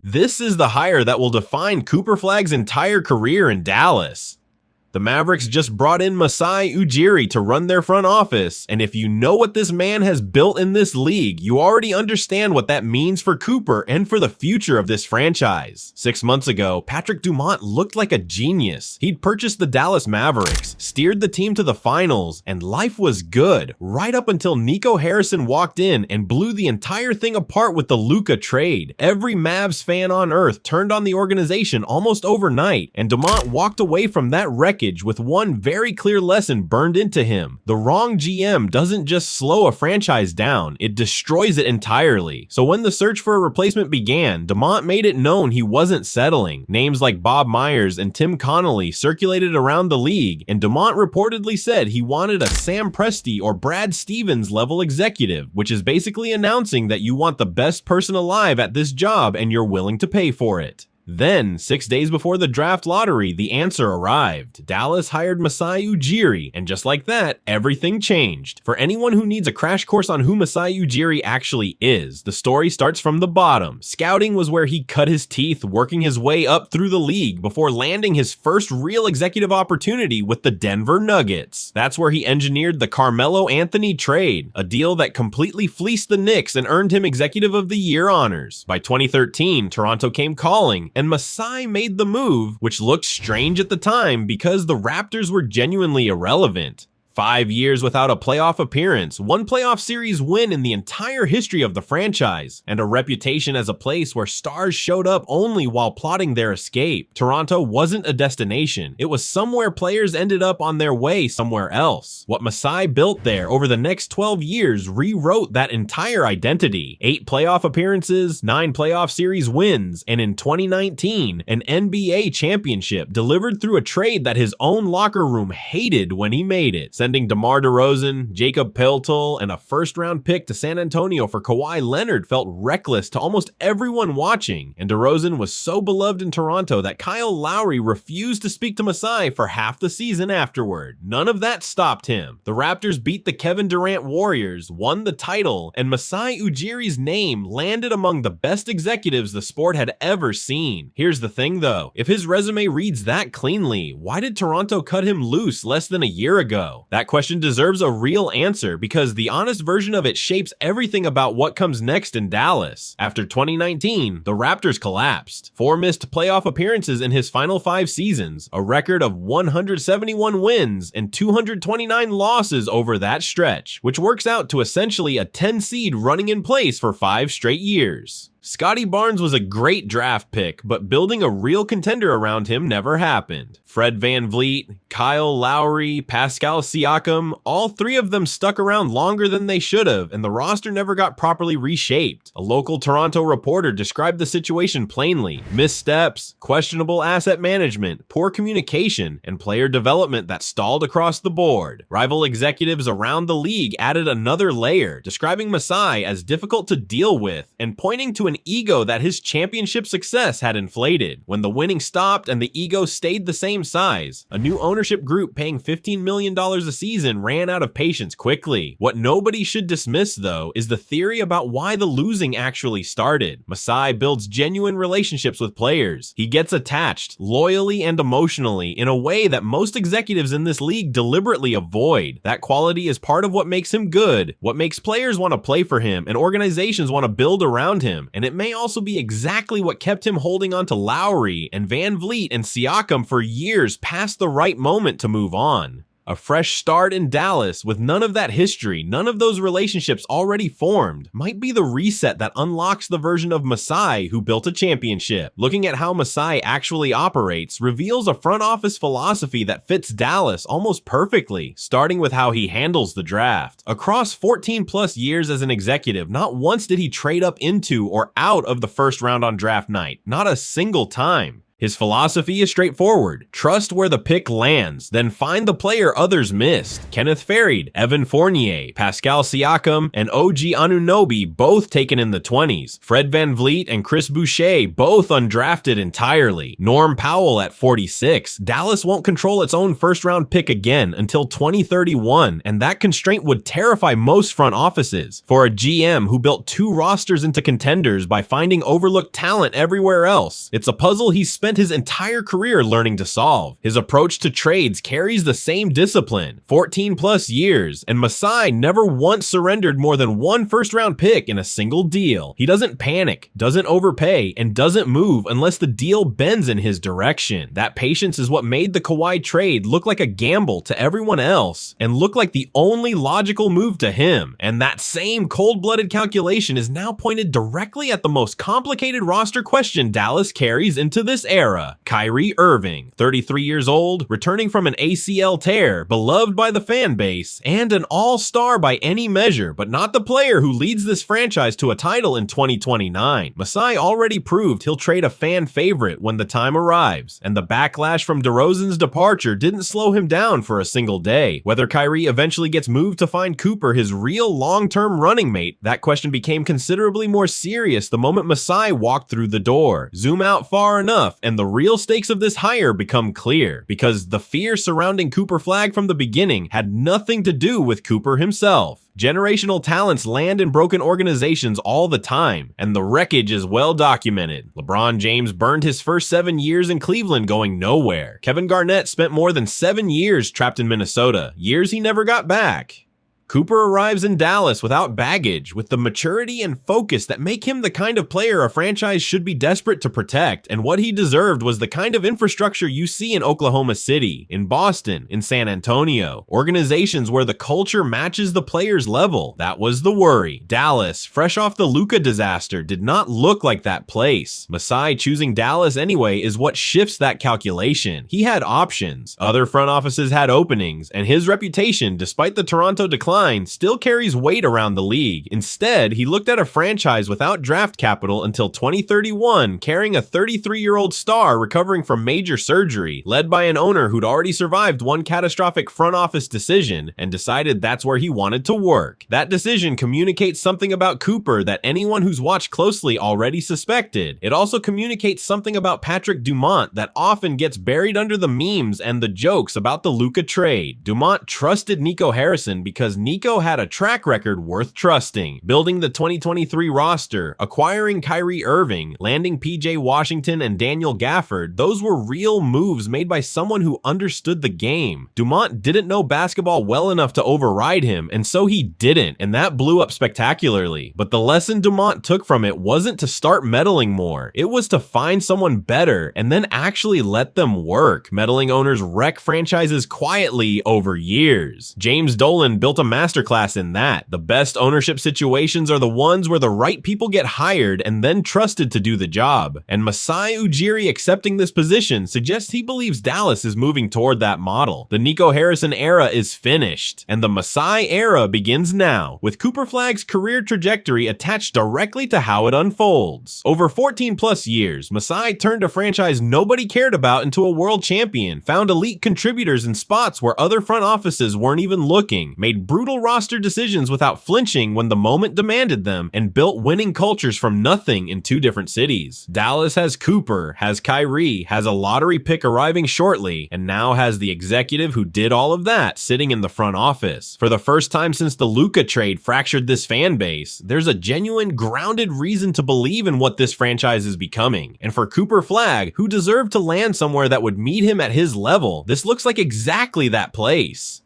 This is the hire that will define Cooper Flagg's entire career in Dallas. The Mavericks just brought in Masai Ujiri to run their front office, and if you know what this man has built in this league, you already understand what that means for Cooper and for the future of this franchise. 6 months ago, Patrick Dumont looked like a genius. He'd purchased the Dallas Mavericks, steered the team to the finals, and life was good, right up until Nico Harrison walked in and blew the entire thing apart with the Luka trade. Every Mavs fan on earth turned on the organization almost overnight, and Dumont walked away from that wreckage with one very clear lesson burned into him. The wrong GM doesn't just slow a franchise down, it destroys it entirely. So when the search for a replacement began, Dumont made it known he wasn't settling. Names like Bob Myers and Tim Connolly circulated around the league, and Dumont reportedly said he wanted a Sam Presti or Brad Stevens level executive, which is basically announcing that you want the best person alive at this job and you're willing to pay for it. Then, 6 days before the draft lottery, the answer arrived. Dallas hired Masai Ujiri, and just like that, everything changed. For anyone who needs a crash course on who Masai Ujiri actually is, the story starts from the bottom. Scouting was where he cut his teeth, working his way up through the league before landing his first real executive opportunity with the Denver Nuggets. That's where he engineered the Carmelo Anthony trade, a deal that completely fleeced the Knicks and earned him Executive of the Year honors. By 2013, Toronto came calling, and Masai made the move, which looked strange at the time because the Raptors were genuinely irrelevant. 5 years without a playoff appearance, one playoff series win in the entire history of the franchise, and a reputation as a place where stars showed up only while plotting their escape. Toronto wasn't a destination. It was somewhere players ended up on their way somewhere else. What Masai built there over the next 12 years rewrote that entire identity. 8 playoff appearances, 9 playoff series wins, and in 2019, an NBA championship delivered through a trade that his own locker room hated when he made it. Sending DeMar DeRozan, Jacob Peltl, and a first-round pick to San Antonio for Kawhi Leonard felt reckless to almost everyone watching, and DeRozan was so beloved in Toronto that Kyle Lowry refused to speak to Masai for half the season afterward. None of that stopped him. The Raptors beat the Kevin Durant Warriors, won the title, and Masai Ujiri's name landed among the best executives the sport had ever seen. Here's the thing though, if his resume reads that cleanly, why did Toronto cut him loose less than a year ago? That question deserves a real answer because the honest version of it shapes everything about what comes next in Dallas. After 2019, the Raptors collapsed. 4 missed playoff appearances in his final 5 seasons, a record of 171 wins and 229 losses over that stretch, which works out to essentially a 10 seed running in place for 5 straight years. Scottie Barnes was a great draft pick, but building a real contender around him never happened. Fred VanVleet, Kyle Lowry, Pascal Siakam, all 3 of them stuck around longer than they should have, and the roster never got properly reshaped. A local Toronto reporter described the situation plainly: missteps, questionable asset management, poor communication, and player development that stalled across the board. Rival executives around the league added another layer, describing Masai as difficult to deal with, and pointing to an ego that his championship success had inflated. When the winning stopped and the ego stayed the same size, a new ownership group paying $15 million a season ran out of patience quickly. What nobody should dismiss, though, is the theory about why the losing actually started. Masai builds genuine relationships with players. He gets attached, loyally and emotionally, in a way that most executives in this league deliberately avoid. That quality is part of what makes him good, what makes players want to play for him, and organizations want to build around him. And it may also be exactly what kept him holding on to Lowry and VanVleet and Siakam for years past the right moment to move on. A fresh start in Dallas with none of that history, none of those relationships already formed, might be the reset that unlocks the version of Masai who built a championship. Looking at how Masai actually operates reveals a front office philosophy that fits Dallas almost perfectly, starting with how he handles the draft. Across 14 plus years as an executive, not once did he trade up into or out of the first round on draft night, not a single time. His philosophy is straightforward. Trust where the pick lands, then find the player others missed. Kenneth Faried, Evan Fournier, Pascal Siakam, and OG Anunoby both taken in the 20s. Fred VanVleet and Chris Boucher both undrafted entirely. Norm Powell at 46. Dallas won't control its own first-round pick again until 2031, and that constraint would terrify most front offices. For a GM who built 2 rosters into contenders by finding overlooked talent everywhere else, it's a puzzle he's spent his entire career learning to solve. His approach to trades carries the same discipline, 14 plus years, and Masai never once surrendered more than 1 first-round pick in a single deal. He doesn't panic, doesn't overpay, and doesn't move unless the deal bends in his direction. That patience is what made the Kawhi trade look like a gamble to everyone else and look like the only logical move to him. And that same cold-blooded calculation is now pointed directly at the most complicated roster question Dallas carries into this era. Kyrie Irving, 33 years old, returning from an ACL tear, beloved by the fan base, and an all-star by any measure, but not the player who leads this franchise to a title in 2029. Masai already proved he'll trade a fan favorite when the time arrives, and the backlash from DeRozan's departure didn't slow him down for a single day. Whether Kyrie eventually gets moved to find Cooper his real long-term running mate, that question became considerably more serious the moment Masai walked through the door. Zoom out far enough, and the real stakes of this hire become clear, because the fear surrounding Cooper Flagg from the beginning had nothing to do with Cooper himself. Generational talents land in broken organizations all the time, and the wreckage is well documented. LeBron James burned his first 7 years in Cleveland going nowhere. Kevin Garnett spent more than 7 years trapped in Minnesota, years he never got back. Cooper arrives in Dallas without baggage, with the maturity and focus that make him the kind of player a franchise should be desperate to protect, and what he deserved was the kind of infrastructure you see in Oklahoma City, in Boston, in San Antonio, organizations where the culture matches the player's level. That was the worry. Dallas, fresh off the Luka disaster, did not look like that place. Masai choosing Dallas anyway is what shifts that calculation. He had options, other front offices had openings, and his reputation, despite the Toronto decline, still carries weight around the league. Instead, he looked at a franchise without draft capital until 2031, carrying a 33-year-old star recovering from major surgery, led by an owner who'd already survived one catastrophic front office decision and decided that's where he wanted to work. That decision communicates something about Cooper that anyone who's watched closely already suspected. It also communicates something about Patrick Dumont that often gets buried under the memes and the jokes about the Luka trade. Dumont trusted Nico Harrison because Nico had a track record worth trusting, building the 2023 roster, acquiring Kyrie Irving, landing PJ Washington and Daniel Gafford. Those were real moves made by someone who understood the game. Dumont didn't know basketball well enough to override him, and so he didn't, and that blew up spectacularly. But the lesson Dumont took from it wasn't to start meddling more. It was to find someone better and then actually let them work. Meddling owners wreck franchises quietly over years. James Dolan built a masterclass in that. The best ownership situations are the ones where the right people get hired and then trusted to do the job. And Masai Ujiri accepting this position suggests he believes Dallas is moving toward that model. The Nico Harrison era is finished, and the Masai era begins now, with Cooper Flagg's career trajectory attached directly to how it unfolds. Over 14 plus years, Masai turned a franchise nobody cared about into a world champion, found elite contributors in spots where other front offices weren't even looking, made brutal roster decisions without flinching when the moment demanded them, and built winning cultures from nothing in 2 different cities. Dallas has Cooper, has Kyrie, has a lottery pick arriving shortly, and now has the executive who did all of that sitting in the front office. For the first time since the Luka trade fractured this fan base, there's a genuine, grounded reason to believe in what this franchise is becoming. And for Cooper Flagg, who deserved to land somewhere that would meet him at his level, this looks like exactly that place.